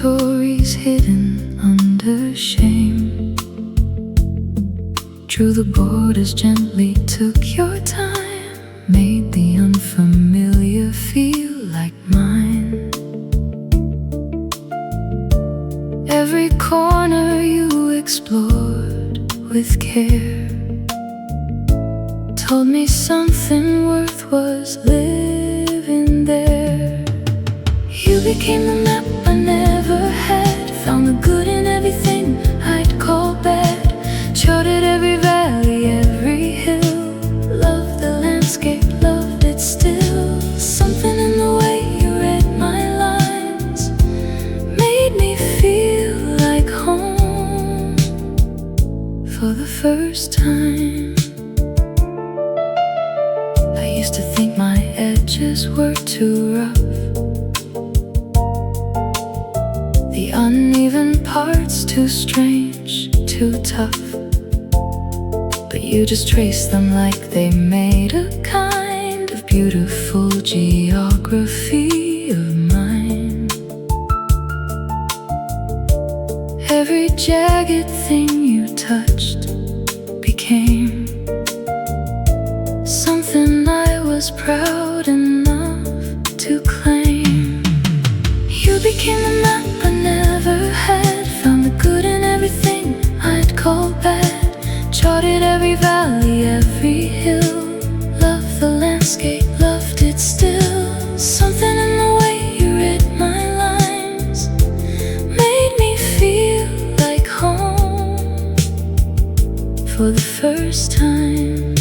territories hidden under shame. Drew the borders gently, took your time, made the unfamiliar feel like mine. Every corner you explored with care told me something worth was living there. You became the map I never had, found the good in everything I'd call bad. Charted every valley, every hill, loved the landscape, loved it still. Something in the way you read my lines made me feel like home for the first time. I used to think my edges were too rough, the uneven parts too strange, too tough. But you just traced them like they made a kind of beautiful geography of mine. Every jagged thing you touched became something I was proud enough to claim. You became the map I never had, found the good in everything I'd call bad. Charted every valley, every hill, loved the landscape, loved it still. Something in the way you read my lines made me feel like home for the first time.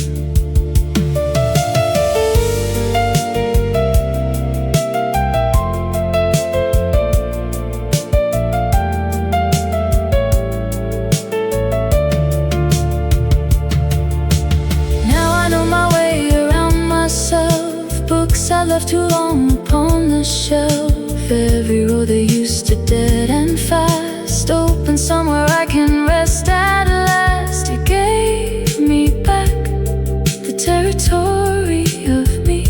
I left too long upon the shelf. Every road that used to dead and fast open somewhere I can rest at last. You gave me back the territory of me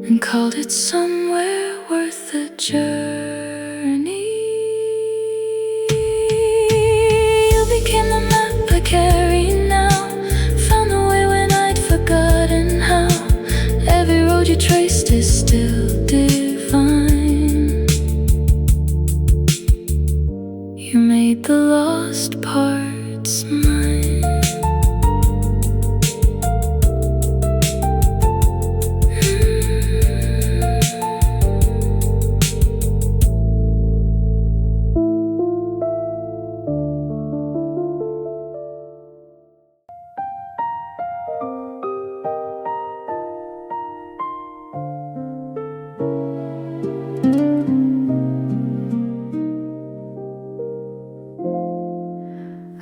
and called it somewhere worth the journey. You became the map I carry now, found the way when I'd forgotten how. Every road you traced is still divine. You made the lost parts mine.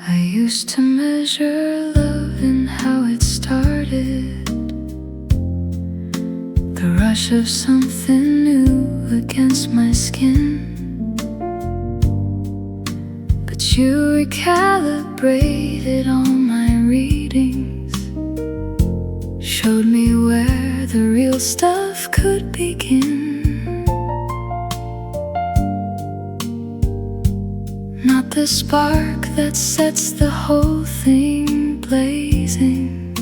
I used to measure love and how it started, the rush of something new against my skin. But you recalibrated all my readings, showed me where the real stuff could begin. Not the spark that sets the whole thing blazing,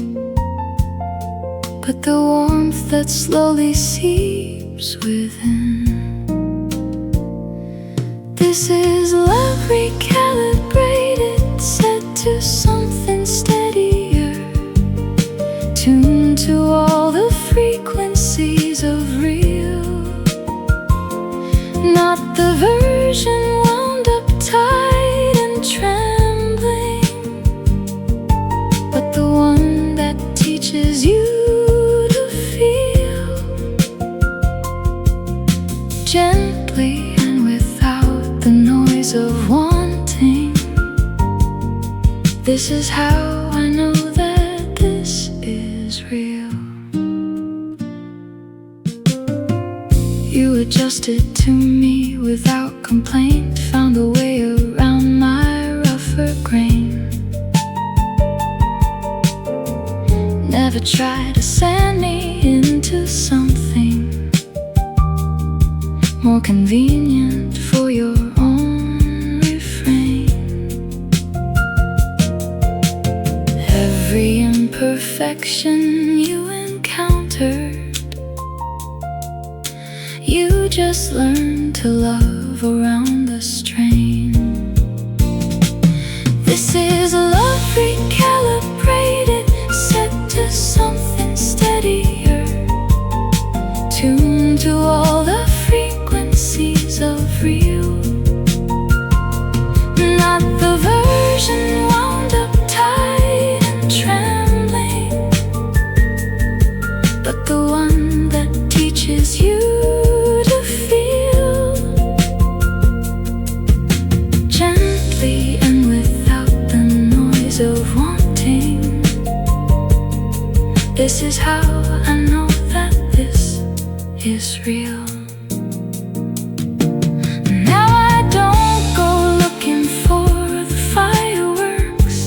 but the warmth that slowly seeps within. This is love recalibrated, set to something steadier, tuned to all the frequencies of real. Not the version wound up tight and trembling, but the one that teaches you to feel gently and without the noise of wanting. This is how I know that this is real. You adjusted to me without complaint, found a way around my rougher grain. Never tried to sand me into something more convenient. entered. You just learn to love around the strain. This is a love recalibrated, set to something steadier, tuned to all the frequencies of real. Not the version wound up tight and trembling, but the one that teaches you to feel gently and without the noise of wanting. This is how I know that this is real. Now I don't go looking for the fireworks.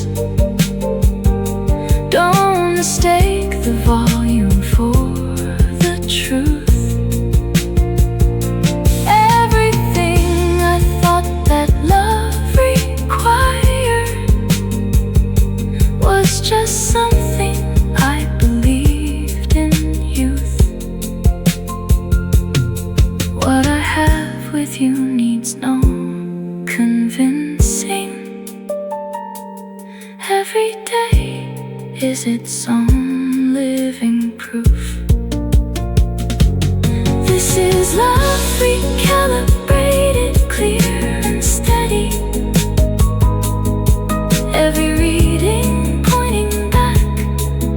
Don't mistake the volume for the truth. Everything I thought that love required was just something I believed in youth. What I have with you needs no convincing. Every day is its own living proof. This is love recalibrated, clear and steady. Every reading pointing back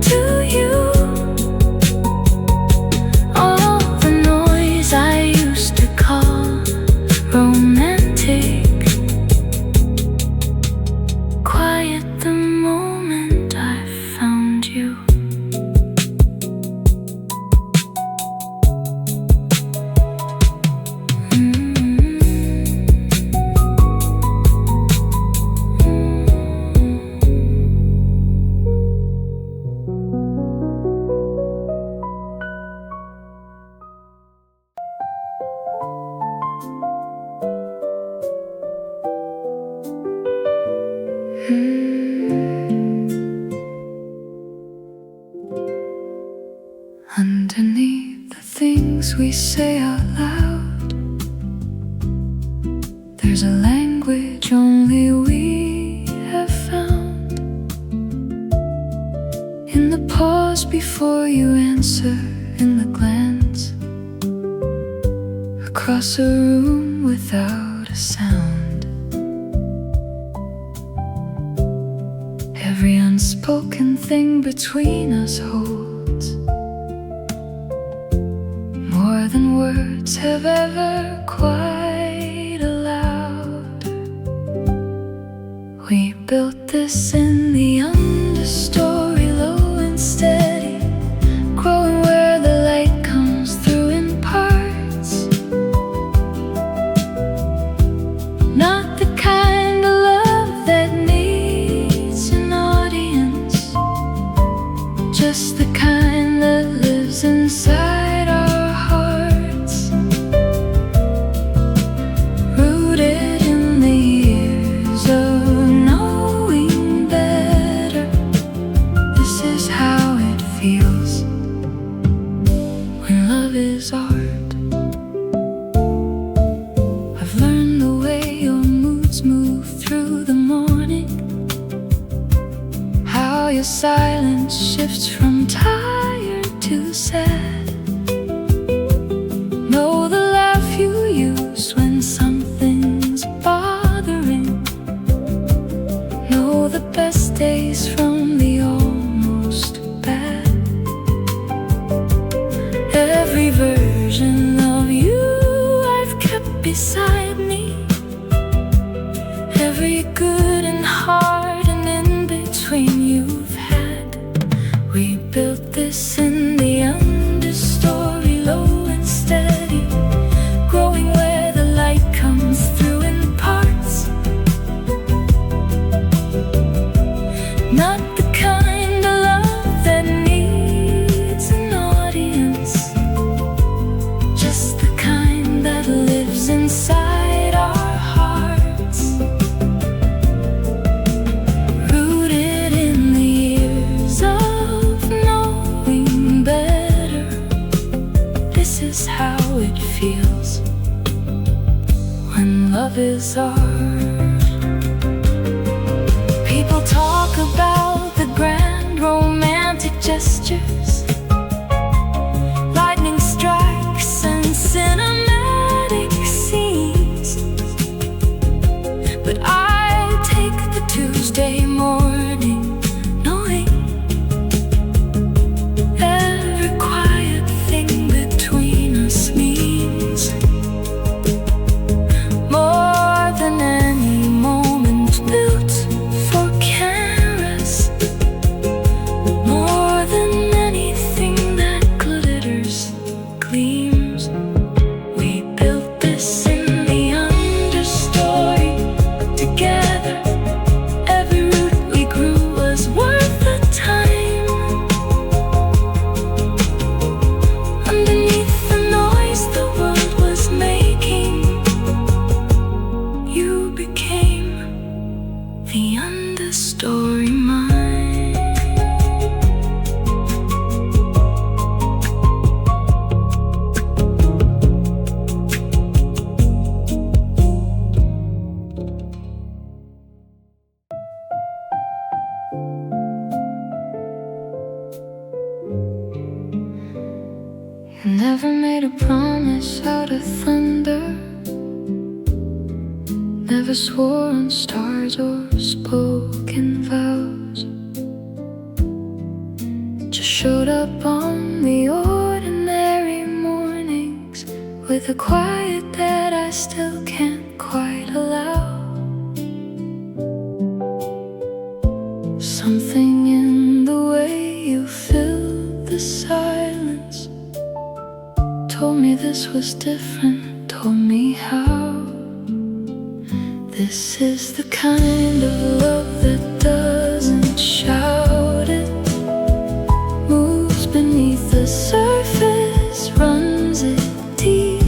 to you. All the noise I used to call romantic, quiet the moment I found you. Underneath the things we say out loud, there's a language only we have found. In the pause before you answer, in the glance across a room without a sound. Every unspoken thing between us holds more than words have ever quite allowed. We built this in the understory, low and steady, growing where the light comes through in parts. Not the kind of love that needs an audience, just the kind that lives inside our hearts, rooted in the years of knowing better. This is how it feels when love is art. I've learned the way your moods move through the morning, how your silence shifts from tired to sad. Know the laugh you use when something's bothering. Know the best days from the almost bad. Every version of you I've kept beside me, every good and hard and in between you've had. We built this in the is how it feels when love is ours. People talk about the grand romantic gestures, lightning strikes and cinematic scenes, but I take the Tuesday morning knowing every quiet thing between us means more than any moment built for cameras, more than anything that glitters, gleams. We built this in the understory together. Every root we grew was worth the time. Underneath the noise the world was making, you became the understory mine. You never made a promise out of thunder, never swore on stars or spoke in vows, just showed up on the ordinary mornings with a quiet that I still can't quite allow. Something in the way you filled the silence told me this was different, told me how. This is the kind of love that doesn't shout, it moves beneath the surface, runs it deep.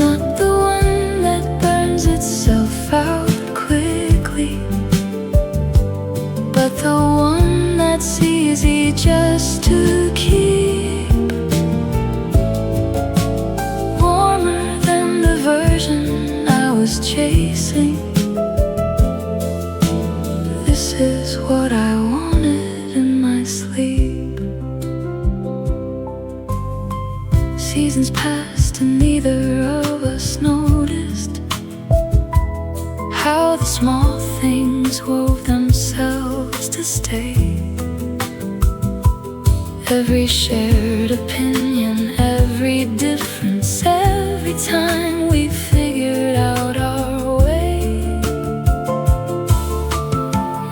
Not the one that burns itself out quickly, but the one that's easy just to keep. Warmer than the version I was chasing. This is what I wanted in my sleep. Seasons passed and neither of us noticed how the small things wove themselves to stay. Every shared opinion, every difference, every time we figured out our way.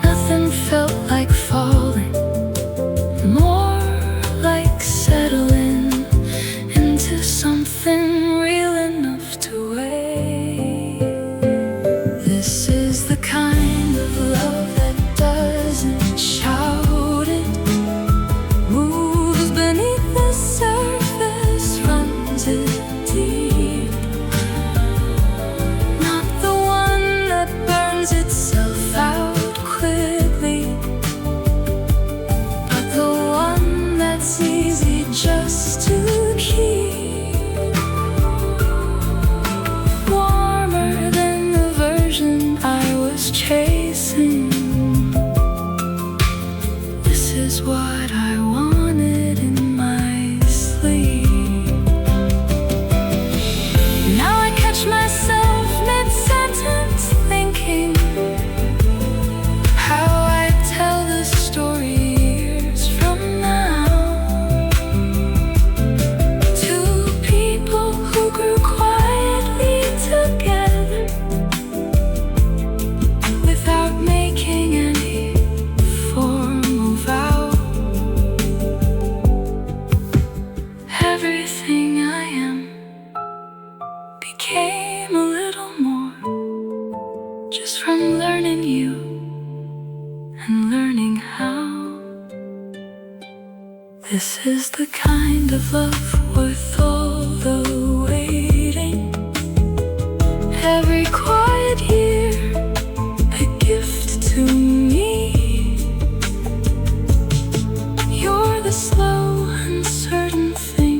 Nothing felt like falling, more like settling into something real enough to wait. This is the kind of love that doesn't shout, it moves beneath the surface, runs it deep. Not the one that burns itself out quickly, but the one that's easy just to keep. Warmer than the version I was chasing. This is what I wanted in my sleep. Now I catch myself mid-sentence thinking how I tell the story years from now. Two people who grew quietly together without making any formal vow. Everything I am became a little more just from learning you and learning how. This is the kind of love worth all the waiting. Every quiet year, a gift to me. You're the slow, uncertain thing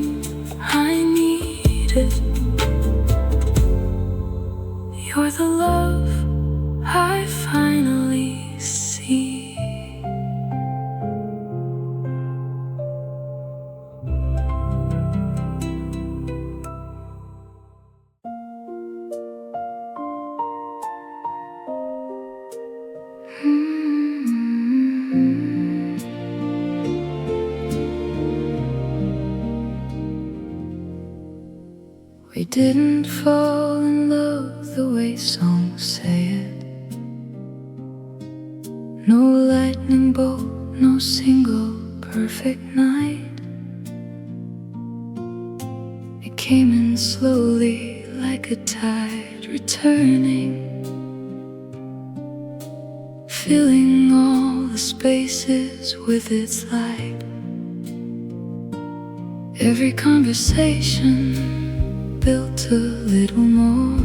We didn't fall in love the way songs say it. No lightning bolt, no single perfect night. It came in slowly like a tide returning, filling all the spaces with its light. Every conversation built a little more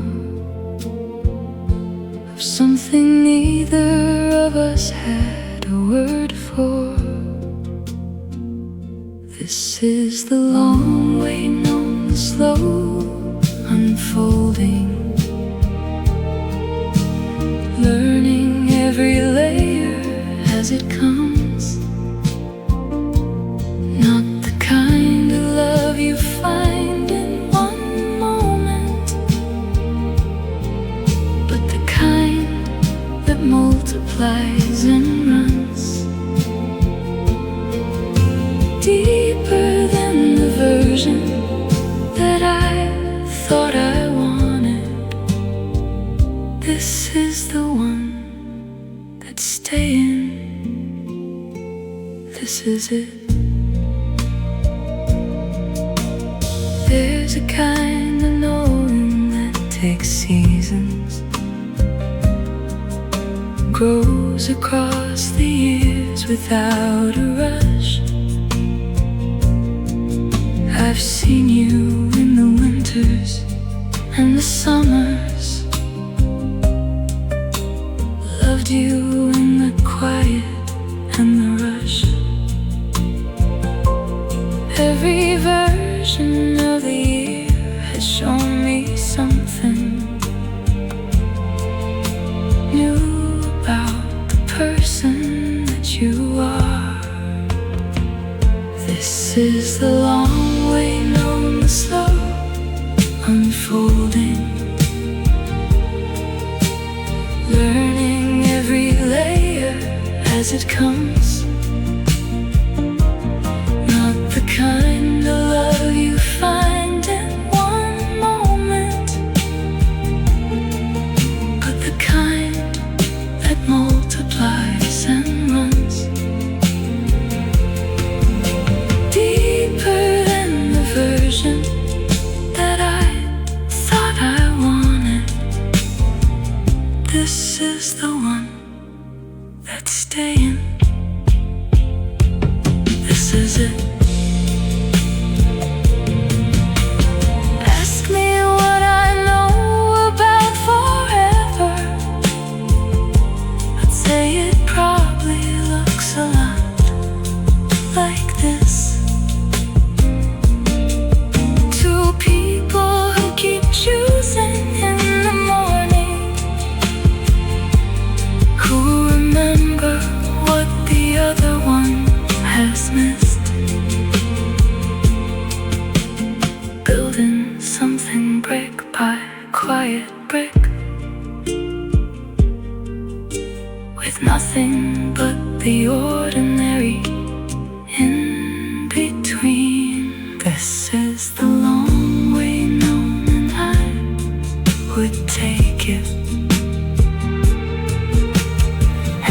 of something neither of us had a word for. This is the long way known, the slow unfolding, learning every layer as it comes. Not the kind of love you find in one moment, but the kind that multiplies and runs deeper than the version that I thought I wanted. This is the one that's staying. This is it. There's a kind of knowing that takes seasons, grows across the years without a rush. I've seen you in the winters and the summers, loved you in the quiet and the rush. Every version of the year has shown me something new about the person that you are. This is the long way known, the slow unfolding, learning every layer as it comes. Not the kind of love you find in one moment, but the kind that multiplies and runs deeper than the version that I thought I wanted. This is the one that's staying. This is it. Ask me what I know about forever. I'd say it probably looks a lot like this. Two people who keep choosing in the morning, who remember what the other one has missed. Building something brick by quiet brick, with nothing but the ordinary in between. This is the long way known, and I would take it.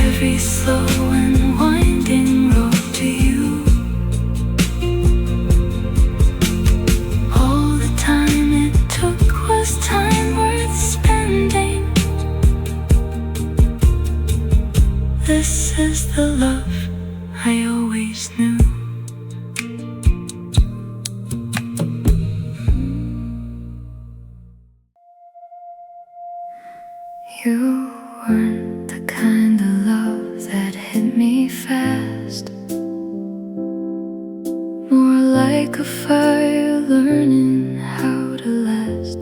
Every slow and winding road to you, all the time it took was time worth spending. This is the love I always knew. You weren't the kind of love that hit me fast, more like a fire learning how to last.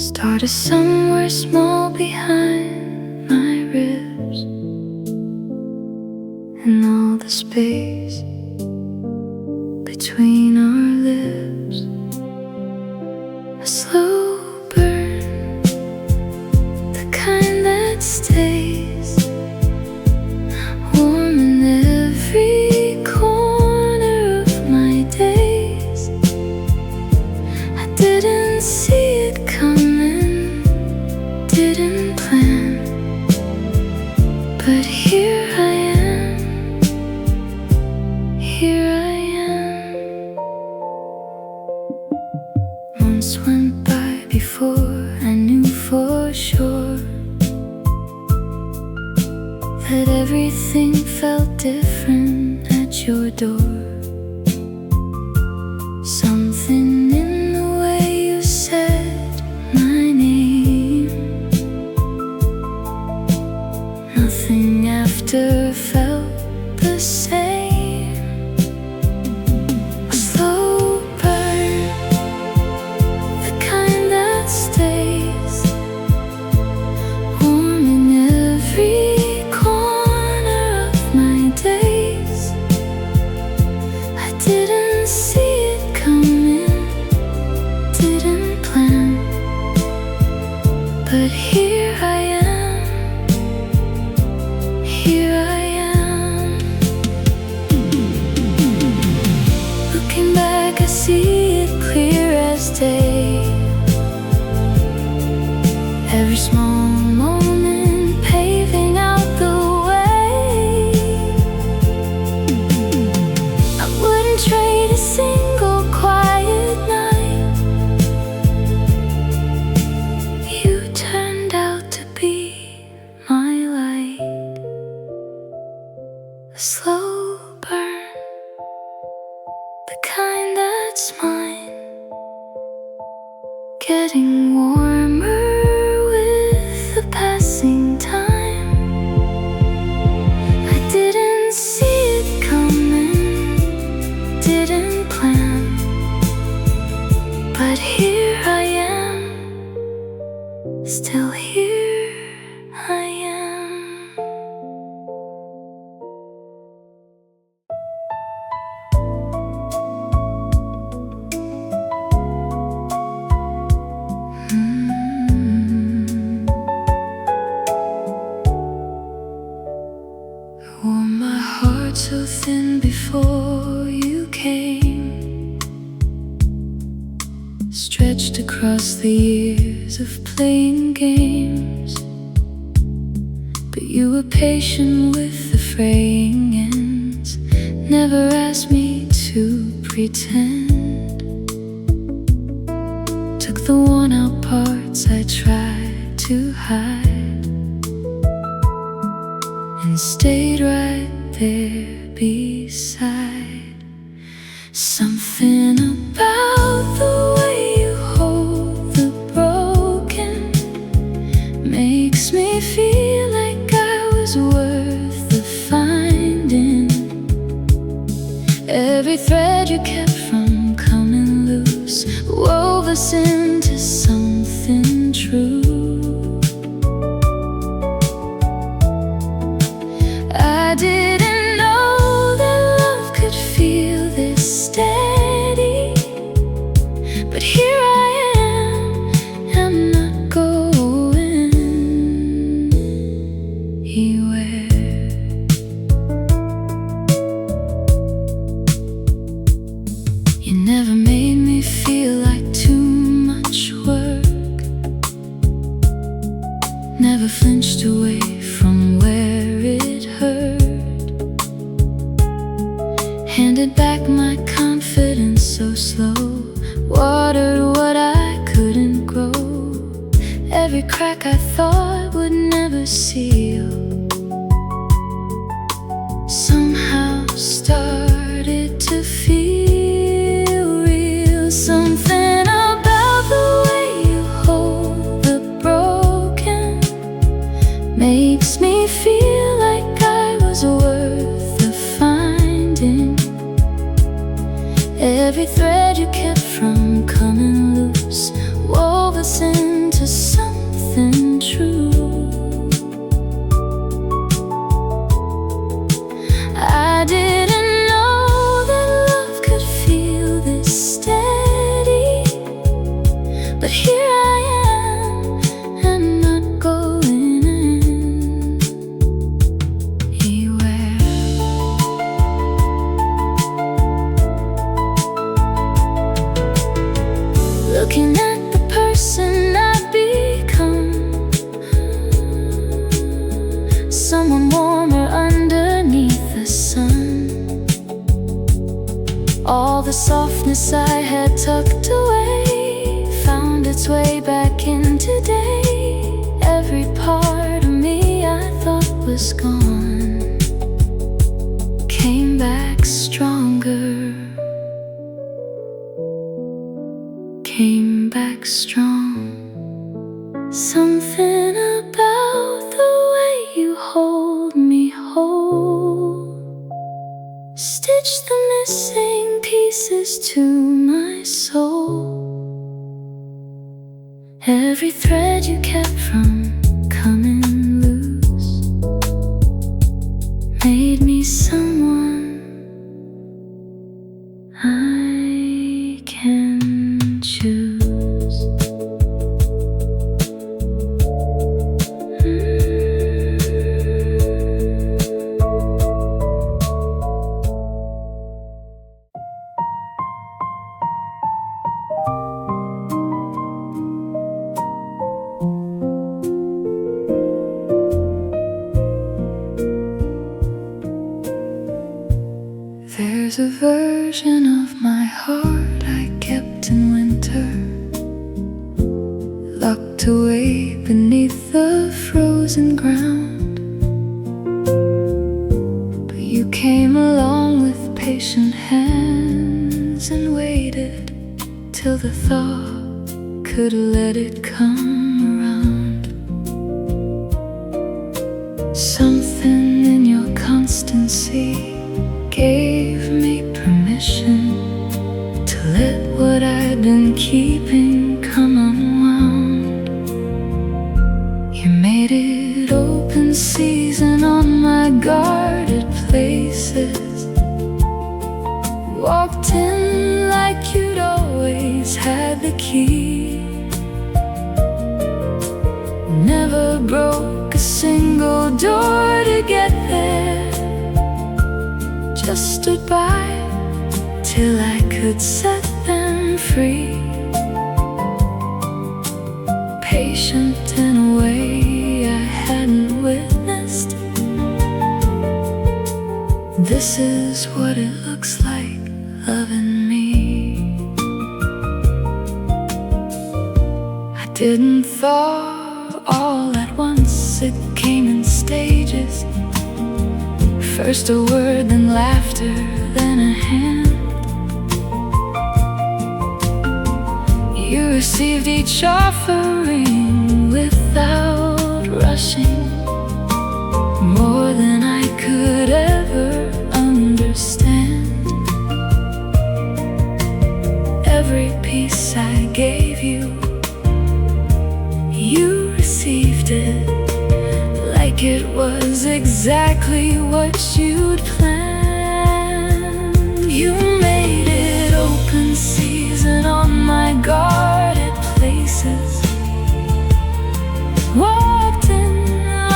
Started somewhere small behind my ribs, and all the space between our lips. A slow burn, the kind that stays warm in every corner of my days. months went by before I knew for sure that everything felt different at your door. Something in the way you said my name, nothing after felt the same. A slow burn, the kind that stays warm in every corner of my days. I didn't see it coming, didn't plan, but here I am, here I am. Looking back I see it clear as day. Every small moment paving out the way. I wouldn't trade a single quiet night. You turned out to be my light. A slow burn, the kind that's mine, getting warmer with the passing time. I didn't see it coming, didn't plan, but here I am, still here I am. I wore my heart so thin before you came, stretched across the years of playing games. But you were patient with the fraying ends, never asked me to pretend. Took the worn out parts I tried to hide and stayed right there beside. Something about the way you hold the broken makes me feel like I was worth the finding. Every thread you kept from coming loose wove us into something true. I didn't know that love could feel this steady, but here I am, I'm not going anywhere. You never made me feel like too much work, never flinched away from where it hurt. Handed back my confidence so slow, watered what I couldn't grow. Every crack I thought would never seal somehow started to feel real. Something about the way you hold the broken makes me feel like I was worth the finding. Every thread you kept from coming loose wove us into something true. I didn't know that love could feel this steady, but here I am, I'm not going anywhere. Looking at the person I've become, someone warmer underneath the sun. All the softness I had tucked away its way back in today. Every part of me I thought was gone came back stronger, came back strong. Something about the way you hold me whole, stitch the missing pieces to my soul. Every thread you kept from coming loose made me someone I can choose. There's a version of my heart I kept in winter, locked away beneath the frozen ground. But you came along with patient hands and waited till the thought could let it come around. Something in your constancy gave me permission to let what I'd been keeping come unwound. You made it open season on my guarded places, walked in like you'd always had the key, never broke a single door to get there, just stood by till I could set them free. Patient in a way I hadn't witnessed. This is what it looks like, loving me. I didn't thaw all at once, it came in stages. First a word, then laughter, then a hand. You received each offering without rushing, more than I could ever understand. Every piece I gave you, you received it like it was exactly what you'd planned. You made it open season on my guarded places, walked in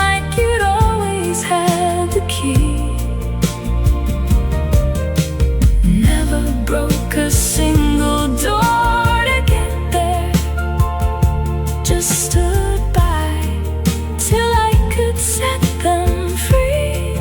like you'd always had the key, never broke a single door to get there, just stood by till I could set them free.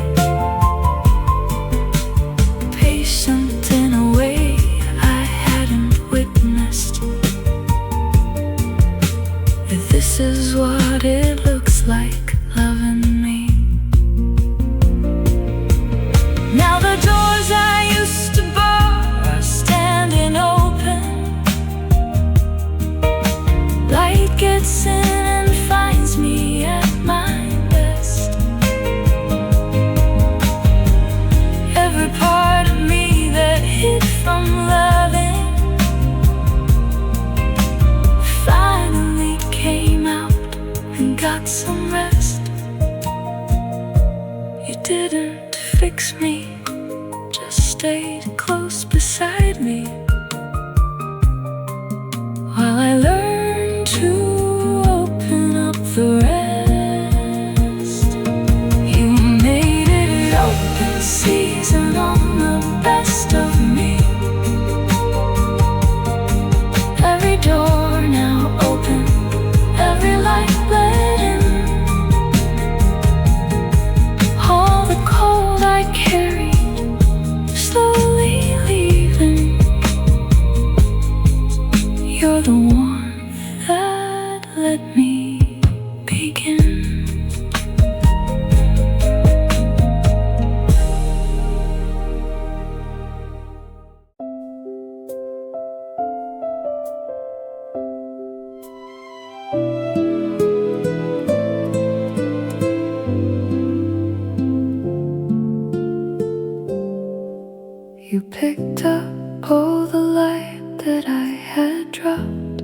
picked up all the light that I had dropped,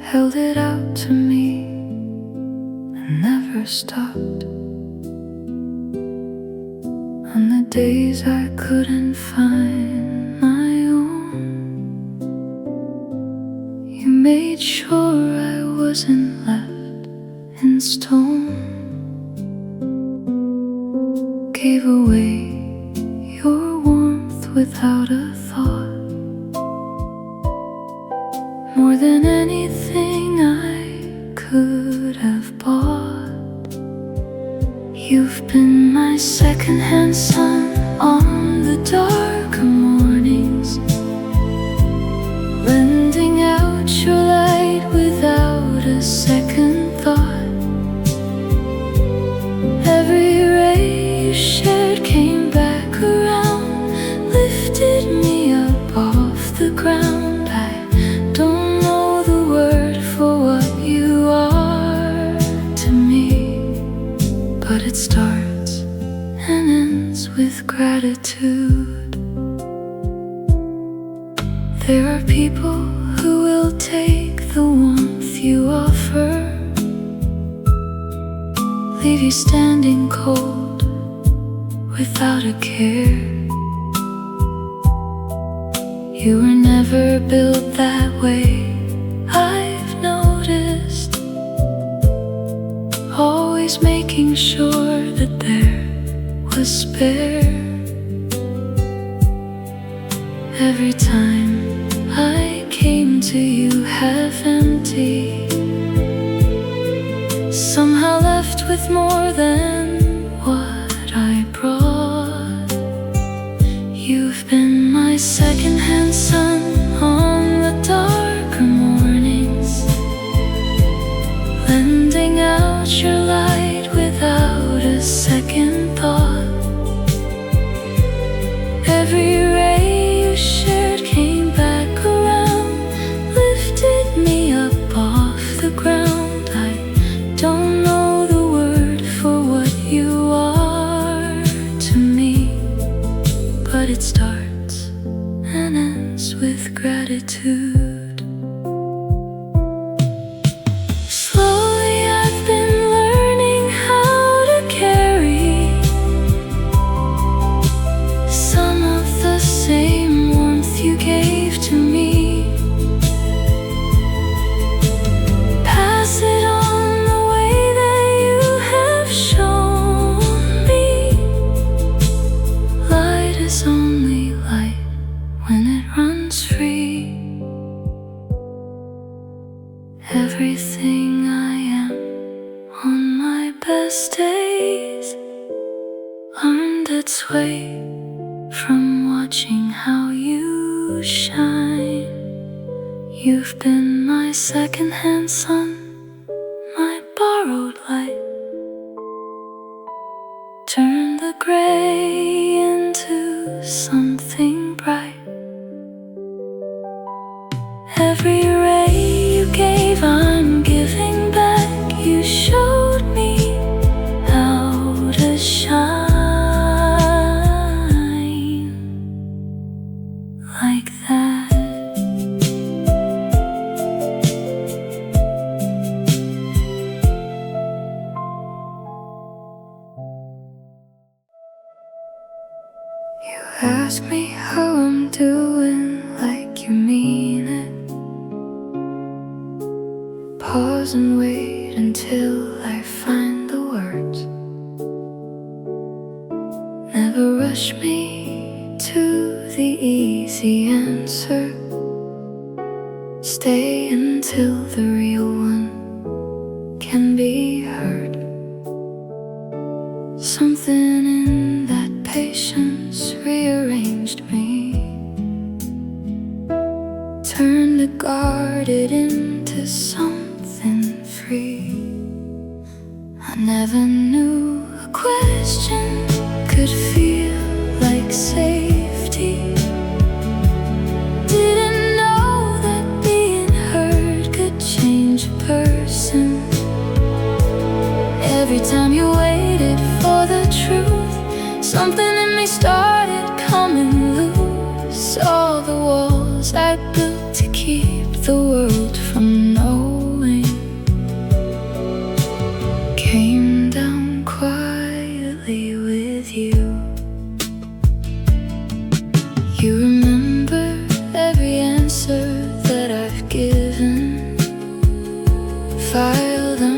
held it out to me and never stopped. On the days I couldn't find my own, you made sure I wasn't left in stone. Gave away your warmth without a thought. More than anything I could have bought. You've been my secondhand sun on the darker mornings, lending out your light without a second thought. Every ray you shared came back around, lifted me up off the ground. I don't know the word for what you are to me, but it starts and ends with gratitude. There are people who will take the warmth you offer, leave you standing cold without a care. You were never built that way, I've noticed. Always making sure that there was spare. Every time I came to you half empty, somehow left with more than what I brought. You've been my secondhand sun on the darker mornings, lending out your light without a second thought. Every ray you shared came back around, lifted me up off the ground. I don't know the word for what you are to me, but it starts and ends with gratitude. Slowly I've been learning how to carry some of the same warmth you gave to me. Pass it on the way that you have shown me. Light is only light when it runs free. Everything I am on my best days earned its way from watching how you shine. You've been my secondhand sun, my borrowed light. Turn the gray into something bright. Every ray you gave, I'm giving back. You showed me how to shine like that. You ask me how I'm doing, like you mean it. Pause and wait until I find the words. Never rush me to the easy answer. Stay until the real one can be heard. Something in that patience rearranged me, turned the guarded into something free. I never knew a question could feel like safety. Didn't know that being heard could change a person. Every time you waited for the truth, something in me started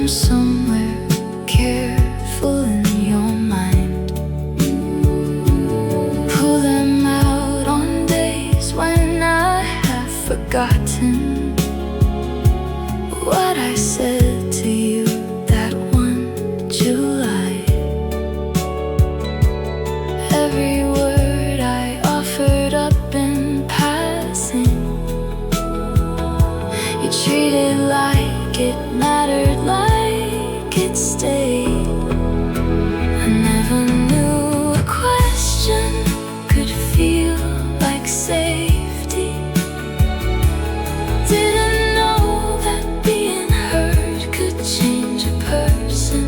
somewhere careful in your mind. Pull them out on days when I have forgotten what I said to you that one July. Every word I offered up in passing, you treated like it mattered, like it stayed. I never knew a question could feel like safety. Didn't know that being heard could change a person.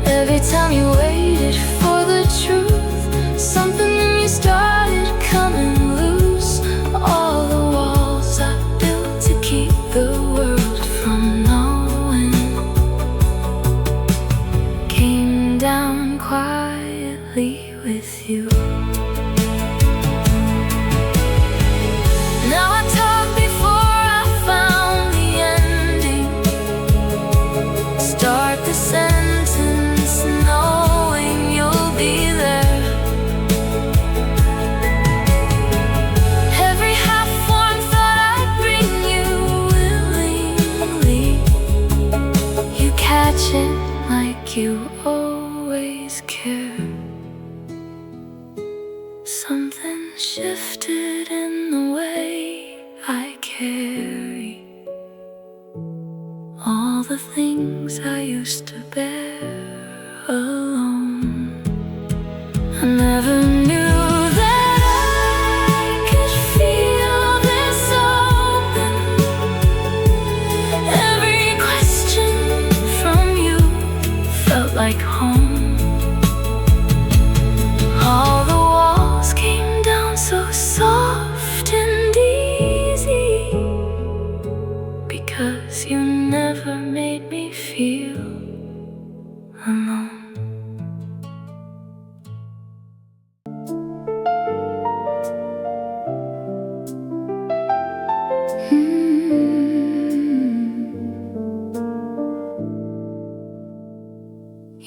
Every time you waited for the truth, something in you started coming loose. All the walls I built to keep the world from knowing came down quietly with you. Now I talk before I found the ending. Start the sentence knowing you'll be there. Every half-formed thought I bring you willingly, you catch it like you always care. Something shifted in the way I carry all the things I used to bear alone. I never knew that I could feel this open. Every question from you felt like home. All the walls came down so soft and easy, because you never made me feel alone.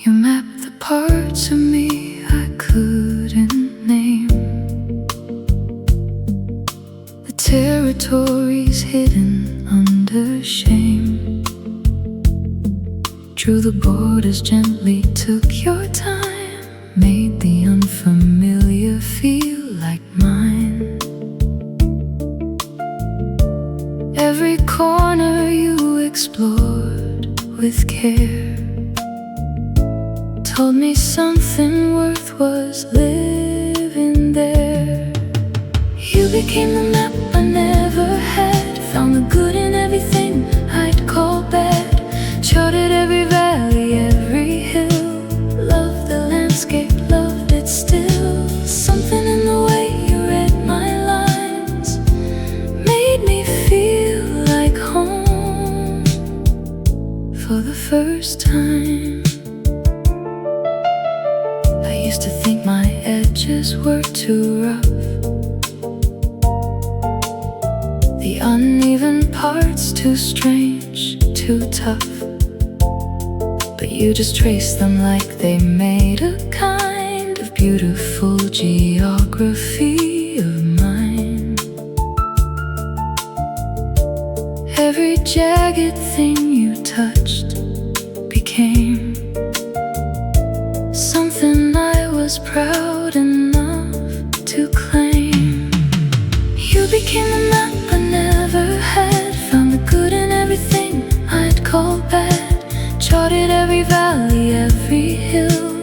You mapped the parts of me I couldn't name, the territories hidden under shame. Drew the borders gently, took your time, made the unfamiliar feel like mine. Every corner you explored with care, told me something worth was living there. You became the map I never had, found the good in everything I'd call bad. Charted every valley, every hill, loved the landscape, loved it still. Something in the way you read my lines made me feel like home for the first time. I used to think my edges were too rough, the uneven parts too strange, too tough. But you just traced them like they made a kind of beautiful geography of mine. Every jagged thing you touched became something I was proud enough to claim. You became the map I never had, found the good in everything I'd call bad. Charted every valley, every hill,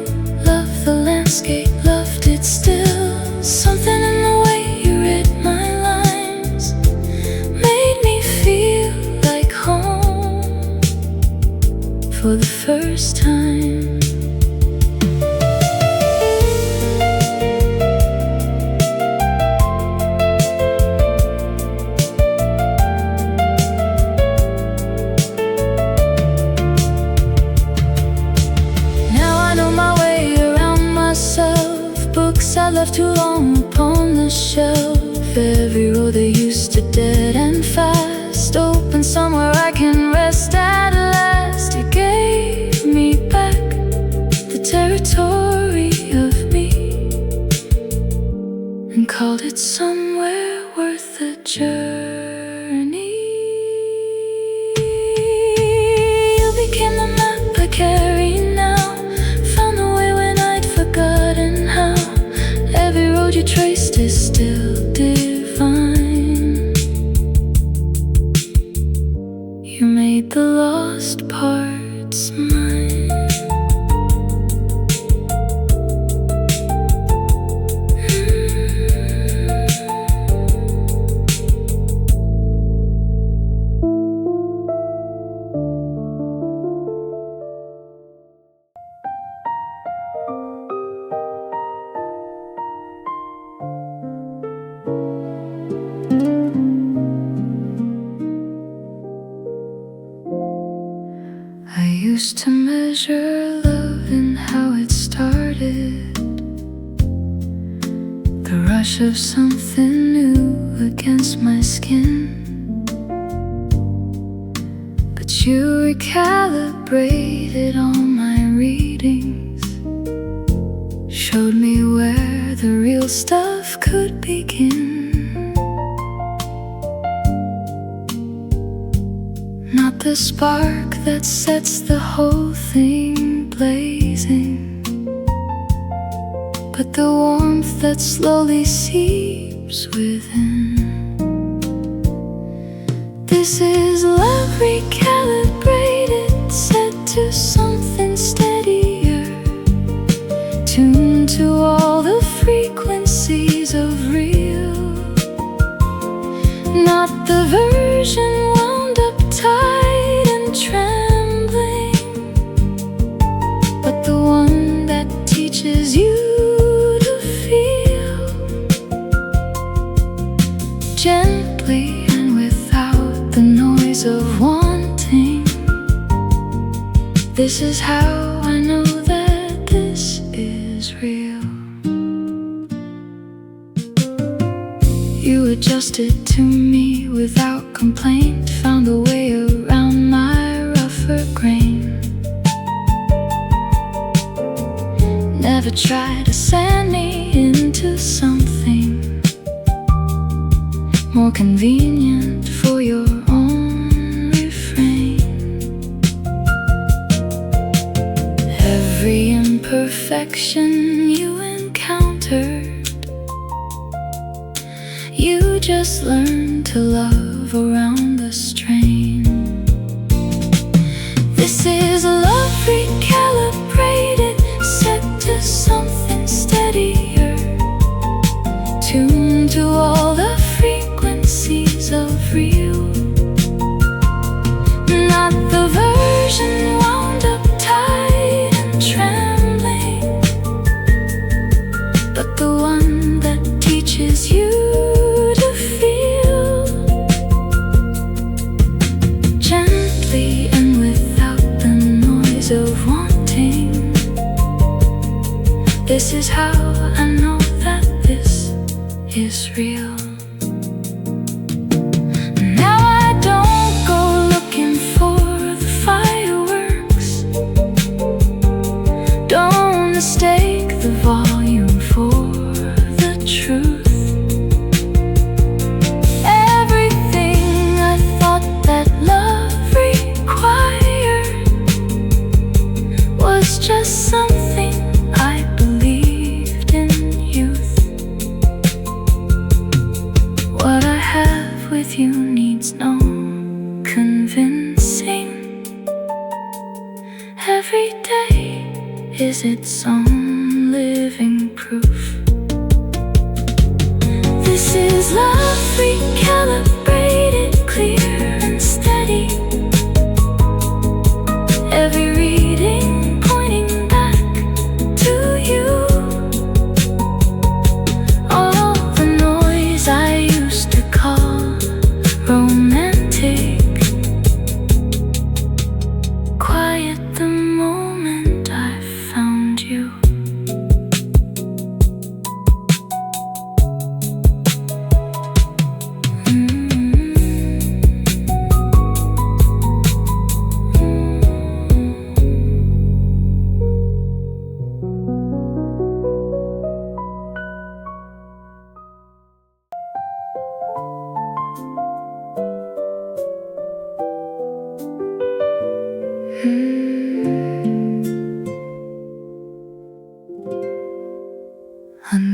loved the landscape, loved it still. Something in the way you read my lines made me feel like home for the first time. I left too long upon the shelf. Every road that used to dead and fast, open somewhere I can rest at last. called it somewhere worth the journey. You became the map I carry now. Found the way when I'd forgotten how. Every road you traced is still divine. You made the lost parts mine. I used to measure love and how it started, the rush of something new against my skin. But you recalibrated all my readings, showed me where the real stuff could begin. Not the spark that sets the whole thing blazing, but the warmth that slowly seeps within. This is love recalibrated, set to something steadier, tuned to all the frequencies of real. Not the version wound up tight and trembling, but the one that teaches you to feel gently and without the noise of wanting. This is how I know that this is real. You adjusted to me without complaint, found a way around my rougher grain. Never tried to sand me into something more convenient for your own refrain. Every imperfection you encountered, you just learned to love around the strain. This is love recalibrated, set to something steadier, tuned to all the frequencies of real. Not the version wound up tight and trembling, but the one that teaches you to feel gently and without the noise of wanting. This is how I know that this is real. Now I don't go looking for the fireworks, don't mistake the volume for the truth. Everything I thought that love required was just something I believed in youth. What I have with you needs no convincing. Every day is its own living proof. This is love recalibrated, clear and steady. Every reading pointing back to you. All the noise I used to call romantic, quiet the moment I found you.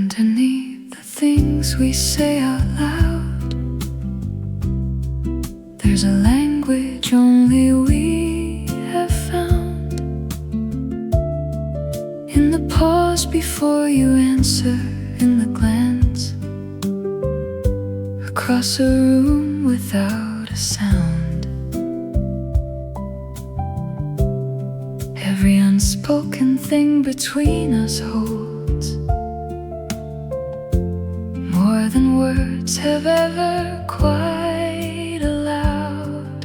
Underneath the things we say out loud, there's a language only we have found. In the pause before you answer, in the glance across a room without a sound, every unspoken thing between us holds more than words have ever quite allowed.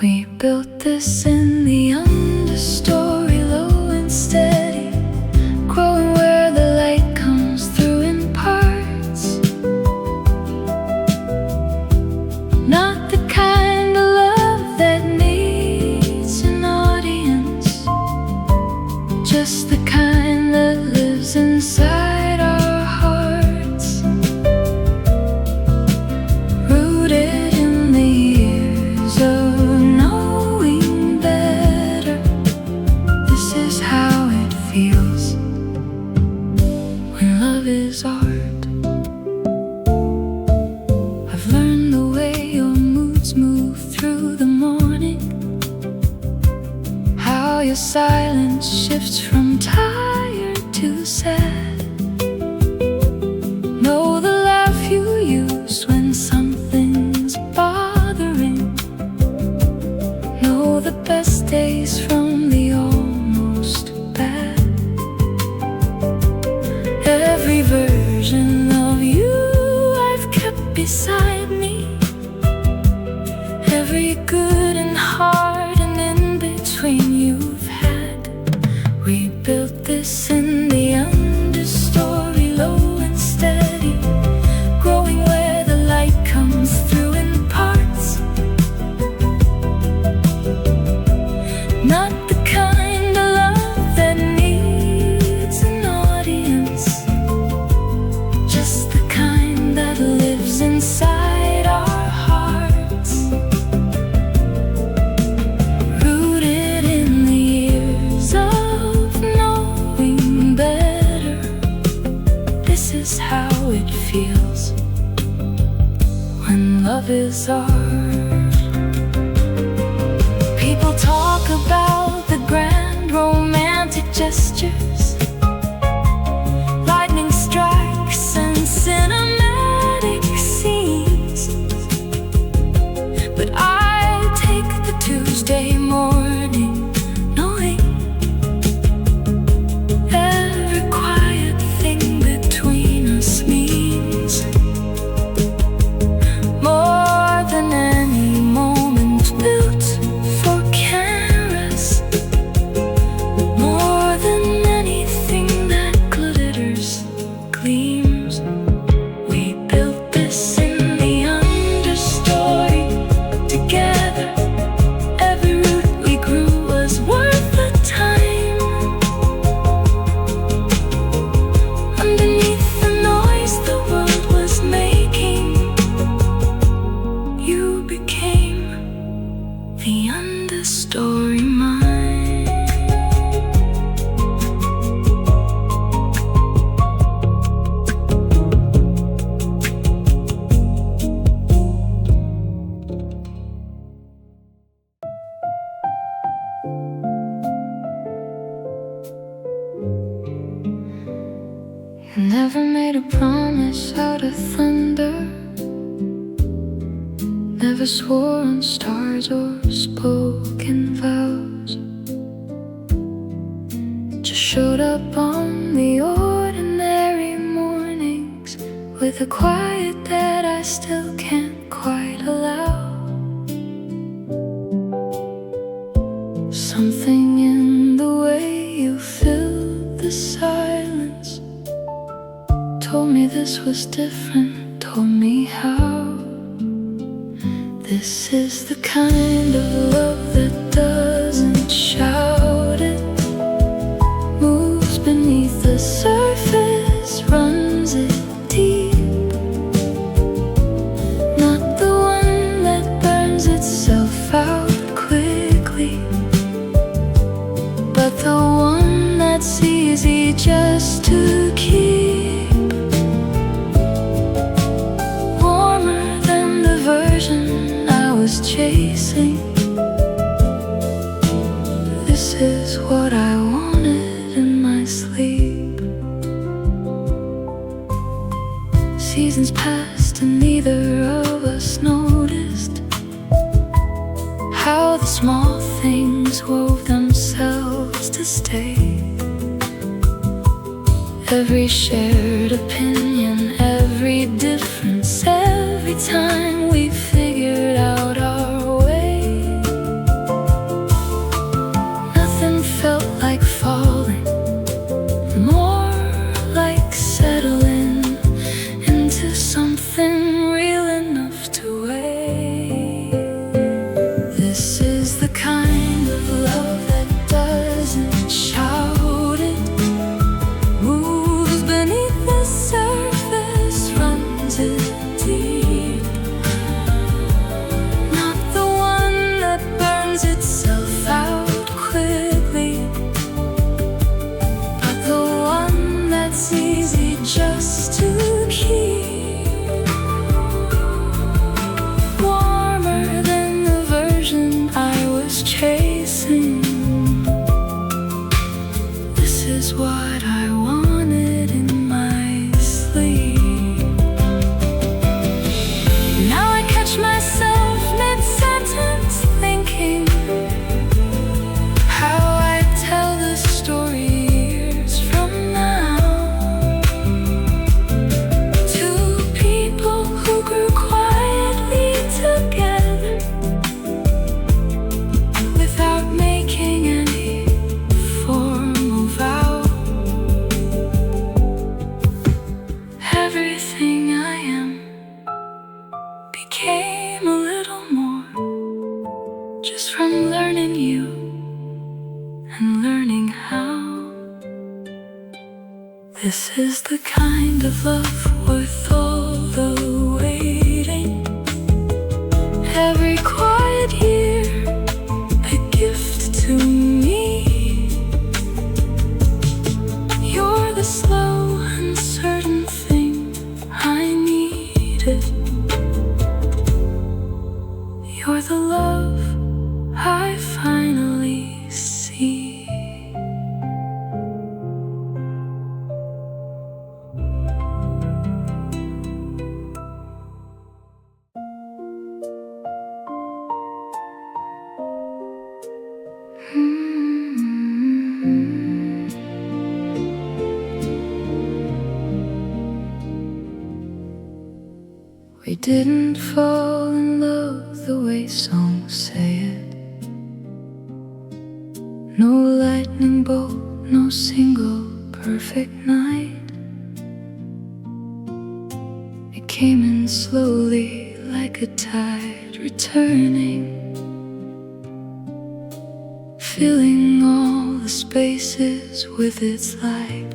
We built this in the understory, low and steady, growing where the light comes through in parts. Not the kind of love that needs an audience, just the kind that lives inside our hearts, rooted in the years of knowing better. This is how it feels when love is art. I've learned the way your moods move through the morning, how your silence shifts from tired to sad. Know the laugh you use when something's bothering. Know the best days from the almost bad. Every version of you I've kept beside me, every good and hard and in between you've had. We built this in the understory, low and steady, growing where the light comes through in parts. Not the kind of love that needs an audience, just the kind that lives inside our hearts, rooted in the years of knowing better. This is how it feels when love is art. People talk about the grand romantic gestures, lightning strikes and cinematic scenes, but I take the Tuesday morning knowing every quiet thing between us means more than any moment built for cameras, more than anything that glitters, gleams. We built this in the understory together. Every root we grew was worth the time. Underneath the noise the world was making, you became the understory mind. You never made a promise out of thunder, never swore on stars or spoke in vows, just showed up on the ordinary mornings with a quiet that I still can't quite allow. Something in the way you filled the silence told me this was different, told me how. This is the kind of love that doesn't shout, it moves beneath the surface, runs it deep. Not the one that burns itself out quickly, but the one that's easy just to Seasons passed and neither of us noticed how the small things wove themselves to stay. Every shared opinion, every difference, every time we figured out our way. Nothing felt like falling, more like settling into something real enough to weigh. This is the kind of love that doesn't shout, it moves beneath the surface, runs it deep. Not the one that burns itself out quickly, but the one that's easy just to keep. Warmer than the version I was chasing. This is what I wanted in my sleep. Now I catch myself mid-sentence thinking how I tell the story years from now. Two people who grew quietly together without making any formal vow. Everything I am became a little more just from learning you and learning how. This is the kind of love worth all the waiting. Every quiet year a gift to me. You're the slow, uncertain thing I needed. You're the love I finally see. We didn't fall in love the way songs say it. No lightning bolt, no single perfect night. It came in slowly like a tide returning, filling all the spaces with its light.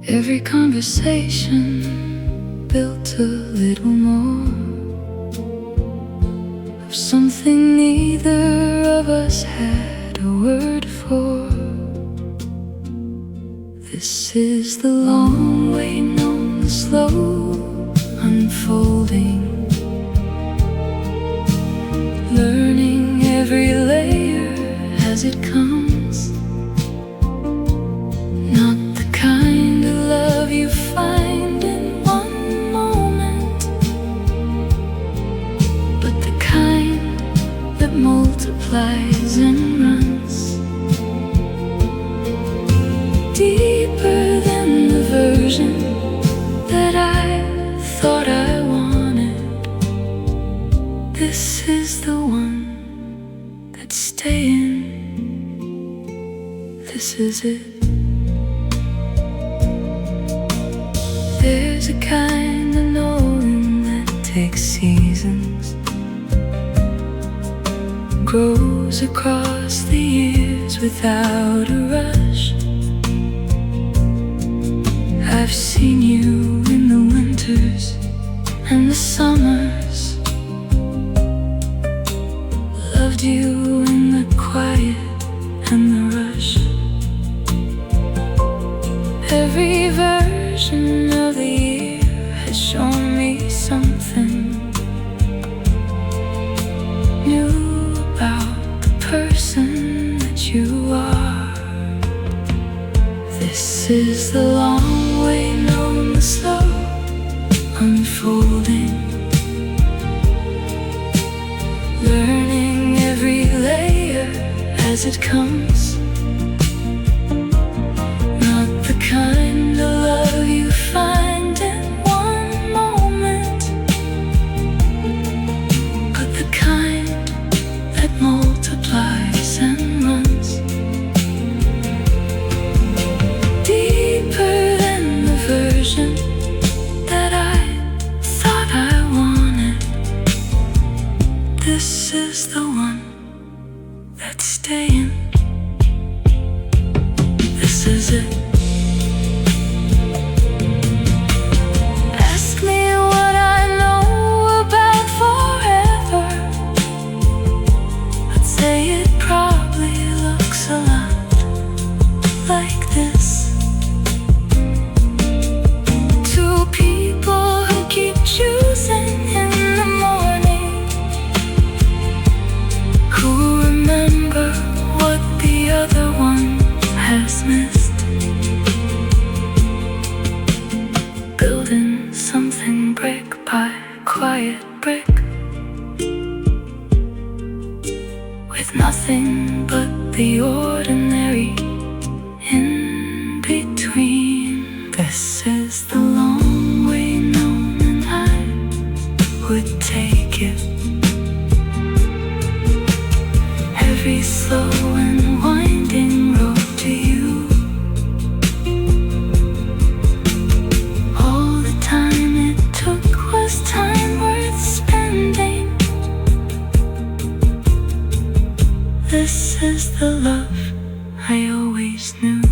Every conversation built a little more of something neither of us had a word for. This is the long way known, the slow unfolding, learning every layer as it comes. Not the kind of love you find in one moment, but the kind that multiplies and runs deeper than the version that I thought I wanted. This is the one that's staying. This is it. There's a kind of knowing that takes seasons, grows across the years without a rush. I've seen you in the winters and the summers, loved you in the quiet and the rush. Every version of the year has shown me something new about the person that you are. This is the long way known, the slow unfolding, learning every layer as it comes. Not the kind of love you find in one moment, but the kind that multiplies and runs deeper than the version that I thought I wanted. This is the one that's staying. This is it. Ask me what I know about forever. I'd say it probably looks a lot like this. Two people who keep choosing in the morning, who remember what the other one has missed. Building something brick by quiet brick, with nothing but the ordinary in between. This is the long way known, and I would take it. Every slow and winding road to you, all the time it took was time worth spending. This is the love I always knew.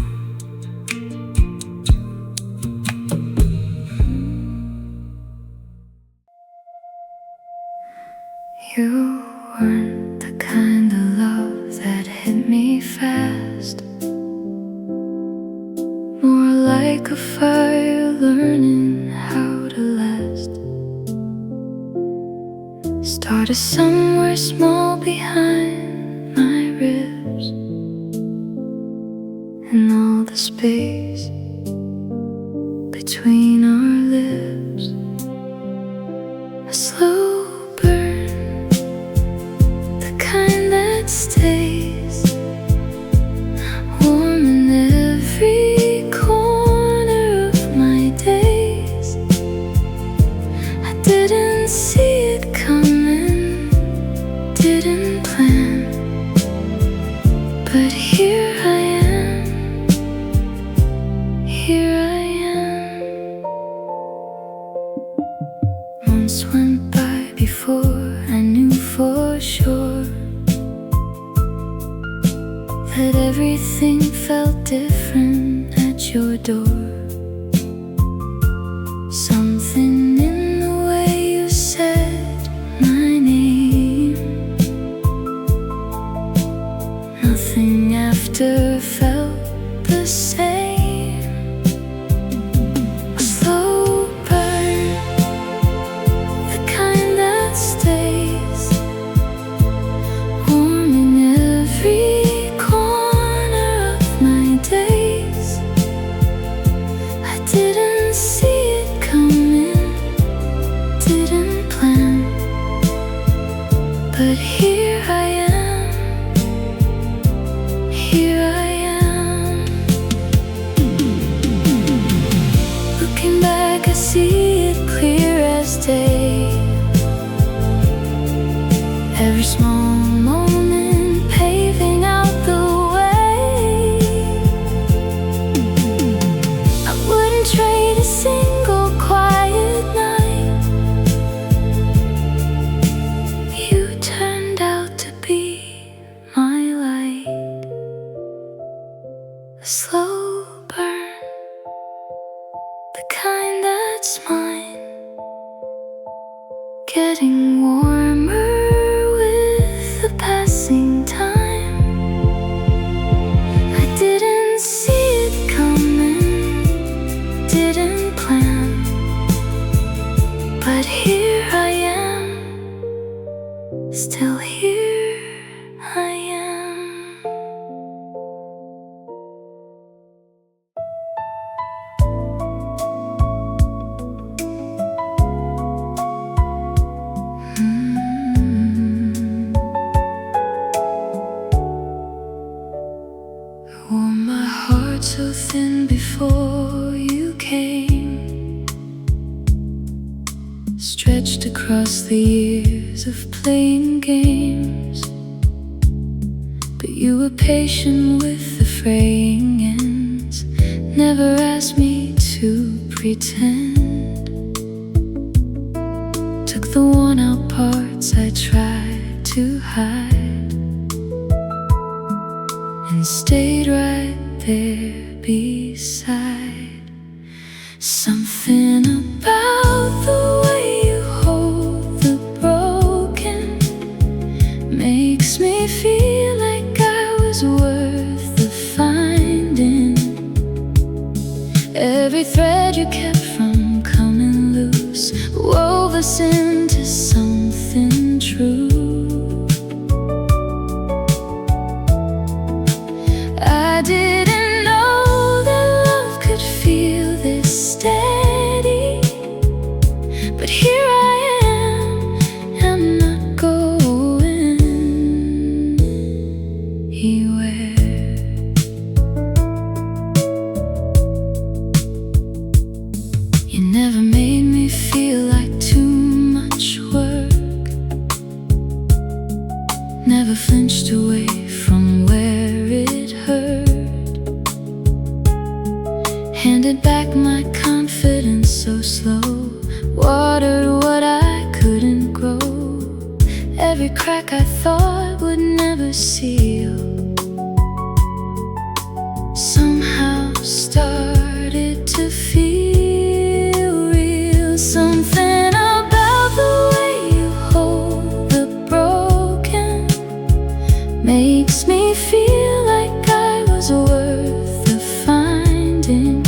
You weren't the kind of love that hit me fast, more like a fire learning how to last. Started somewhere small behind my ribs, and all the space between our lips. A slow burn, the kind that stays warm in every corner of my days. I didn't see it coming, didn't plan, but here I am, here I am. Months went by before I knew for sure that everything felt different at your door. Something in the way you said my name, nothing after felt the same. A slow burn, the kind that stays warm in every corner of my days. I didn't see it coming, didn't plan, but here I am, here I am. Looking back I see it clear as day. Every small moment paving out the way. I wouldn't trade a single quiet night. You turned out to be my light. A slow burn, the kind that's mine, getting warmer with the passing time. I didn't see it coming, didn't plan, but here I am, still here I am. across the years of playing games, but you were patient with the fraying ends, never asked me to pretend. Took the worn out parts I tried to hide and stayed right there beside. Something about the way you hold the broken makes me feel like I was worth the finding. Every thread you kept from coming loose wove us into something true. I didn't know that love could feel this steady, but here I am, I'm not going anywhere. You never made me feel like too much work, never flinched away from where it hurt, handed back my confidence so slow, watered what I couldn't grow, every crack I thought would never seal, somehow started to feel real. Something about the way you hold the broken makes me feel like I was worth the finding.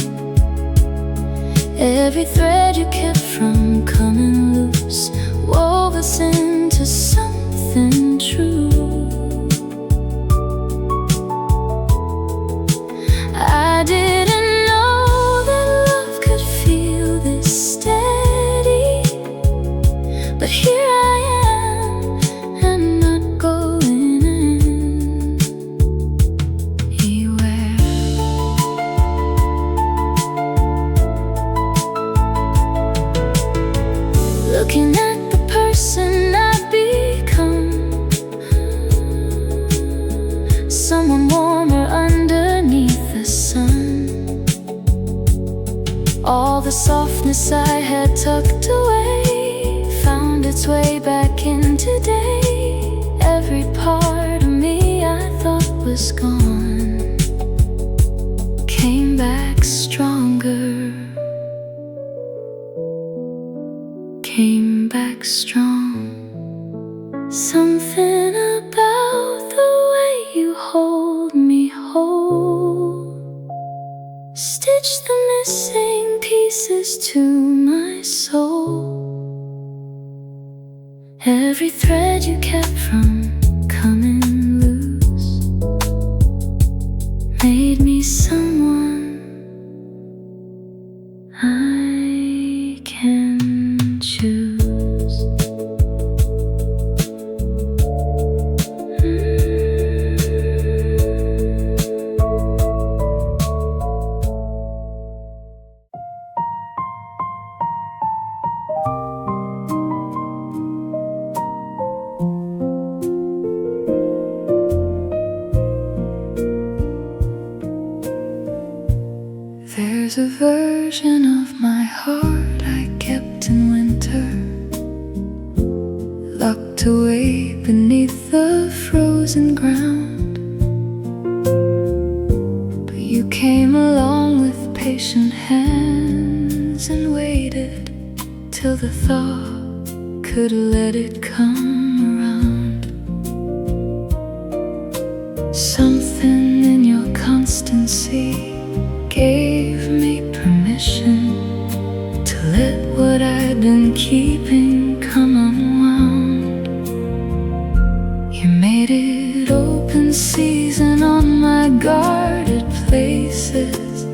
Every thread you kept from coming loose wove us into something true. I didn't know that love could feel this steady, but here I am, I'm not going anywhere. Looking at the person I've become, someone warmer underneath the sun. All the softness I had tucked away found its way back in today. Every part of me I thought was gone came back stronger, came back strong. Something about the way you hold me whole, stitch the missing pieces to my soul. Every thread you kept from coming loose made me someone I can choose. There's a version of my heart I kept in winter, locked away beneath the frozen ground. But you came along with patient hands and waited till the thought could let it come around. Something in your constancy gave me permission to let what I'd been keeping come unwound. You made it open season on my guarded places,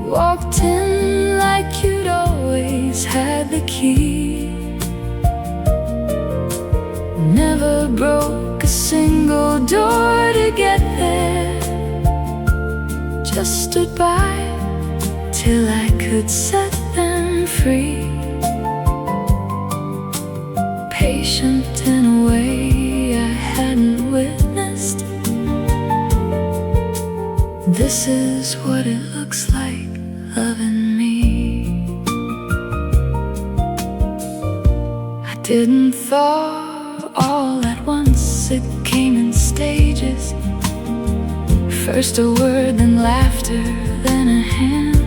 walked in like you'd always had the key, never broke a single door to get there, just stood by till I could set them free. this is what it looks like, loving me. I didn't thaw all at once, it came in stages. First a word, then laughter, then a hand.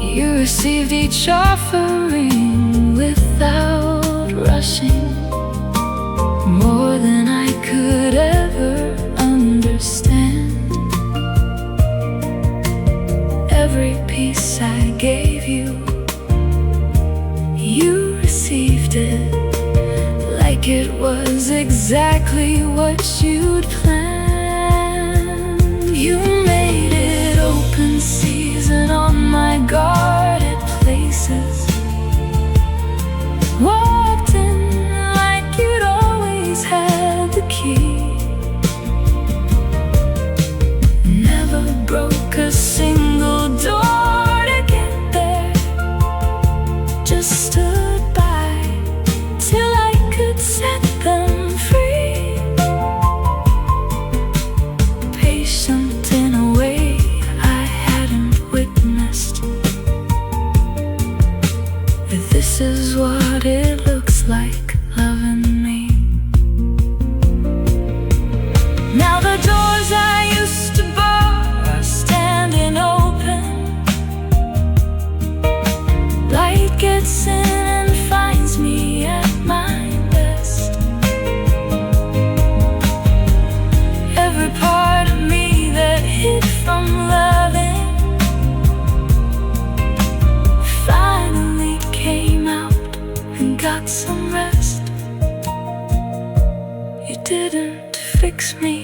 You received each offering without rushing, more than I could ever understand. Every piece I gave you, you received it like it was exactly what you'd planned. You made it open season on my guarded places. Walked in like you'd always had the key. Never broke a single door to get there. Just stood by till I could set them free. Patient in a way I hadn't witnessed. This is what it looks like, loving me. Now the doors I used to bar are standing open. Light gets in and finds me at my best. Every part of me that hid from loving finally came out and got some rest. You didn't fix me,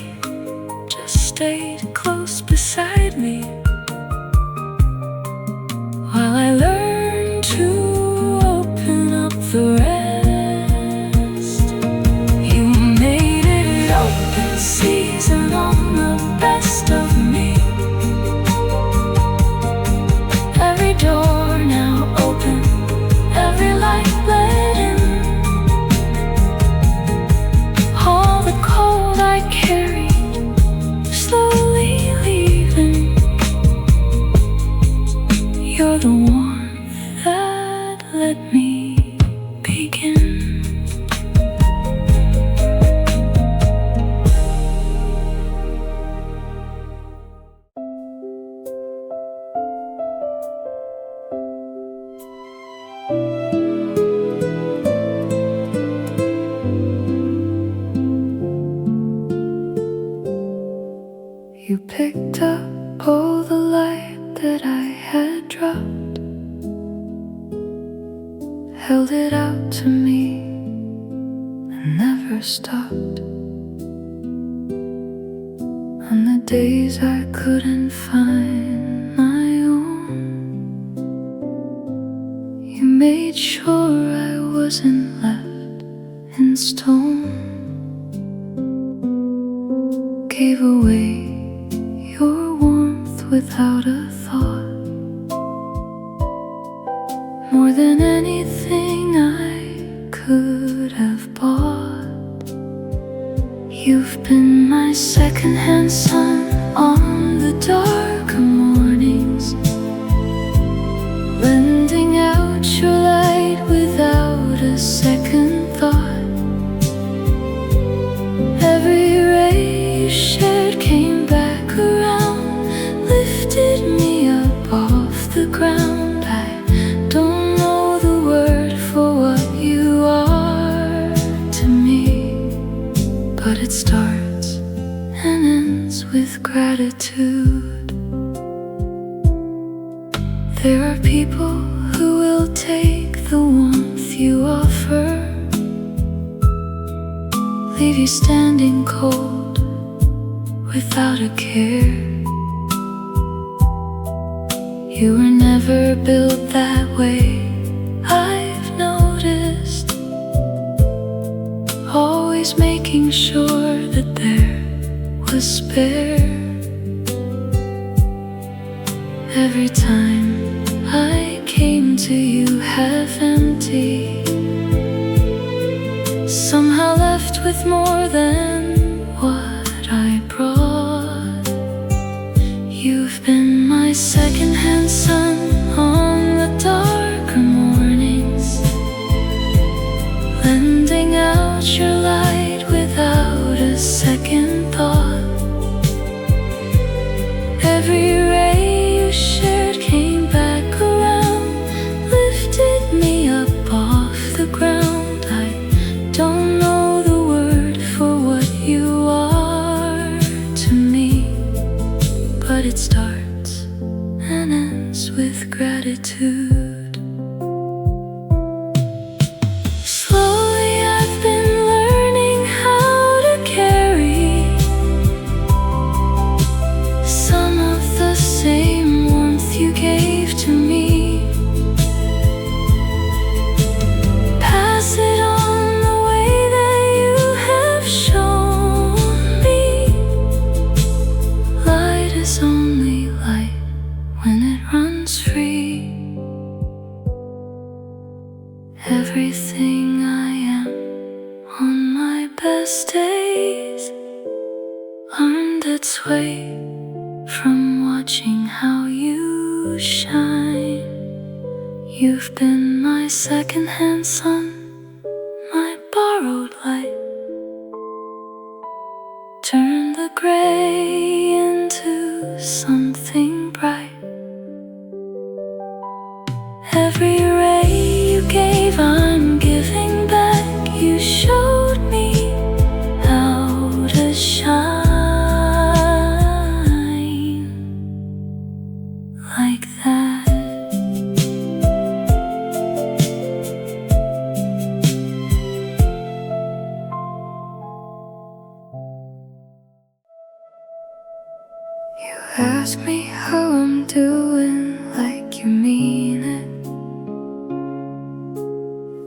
just stayed close beside me while I learned to open up the rest. You made it open season on the best of me. Every door now open, every light let in. All the cold I carried slowly leaving. You're the warmth that let me begin. You picked up all the light that I had dropped, held it out to me and never stopped. On the days I couldn't find my own, you made sure I wasn't left in stone. Gave away your warmth without a thought. More than anything I could have bought. You've been my secondhand sun on the darker mornings, lending out your light without a second thought. Every ray you shared came back around, lifted me up off the ground. I don't know the word for what you are to me, but it starts and ends with gratitude. There are people who will take the warmth you offer, leave you standing cold without a care. You were never built that way, I've noticed. Always making sure that there was spare. Every time I came to you half empty, somehow left with more than what I brought. but it starts and ends with gratitude. Slowly I've been learning how to carry some of the same warmth you gave to me. Pass it on the way that you have shown me. Light is only light when it runs free. Everything I am on my best days earned its way from watching how you shine. You've been my secondhand sun, my borrowed light. Turn the gray into something bright. Every ray you gave, I'm giving back. You showed me how to shine like that. You ask me how I'm doing, like you mean it.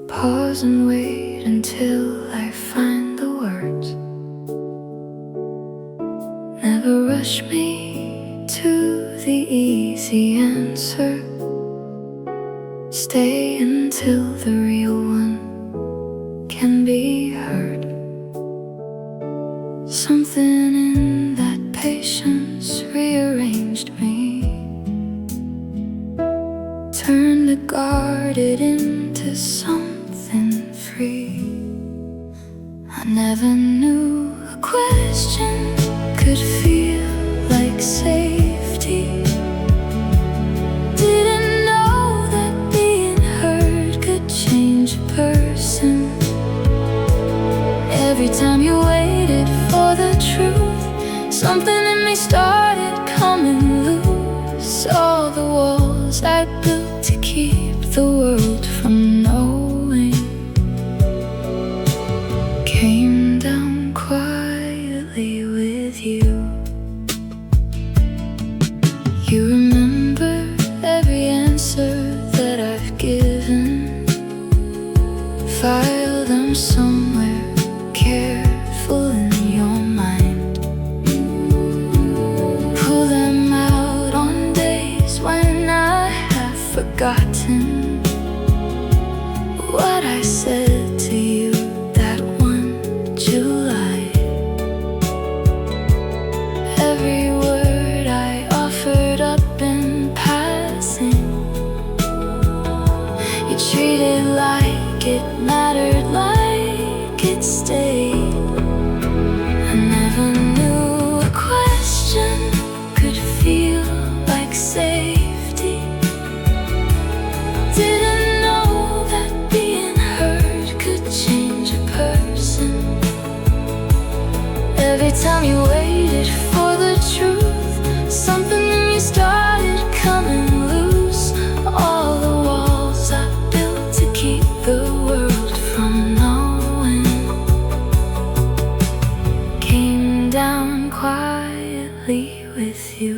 Pause and wait until I find the words. Never rush me to the easy answer. Stay until the real one can be heard. Something in that patience rearranged me. Turned the guarded into something free. I never knew a question could feel like safety. Didn't know that being heard could change a person. Every time you waited for the truth, something in me started coming loose. All the walls I built to keep the world from knowing came down quietly with you. You remember every answer that I've given. File them somewhere careful in your mind. Pull them out on days when I have forgotten what I said to you that one July. Every word I offered up in passing, you treated like it mattered, like it stayed. I never knew a question could feel like safety. Didn't know that being heard could change a person. Every time you waited for the truth, something in you started coming loose. All the walls I built to keep the world from knowing came down quietly with you.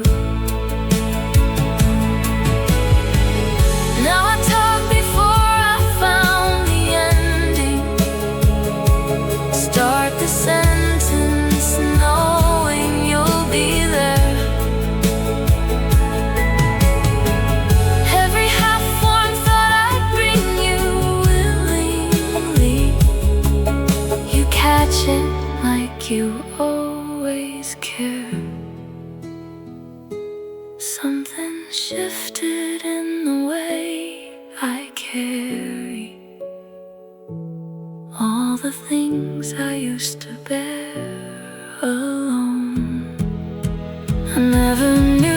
Now I talk before I found the ending. Start the sentence knowing you'll be there. Every half-formed thought I'd bring you willingly. You catch it like you always care. Something shifted in the way I carry all the things I used to bear alone. I never knew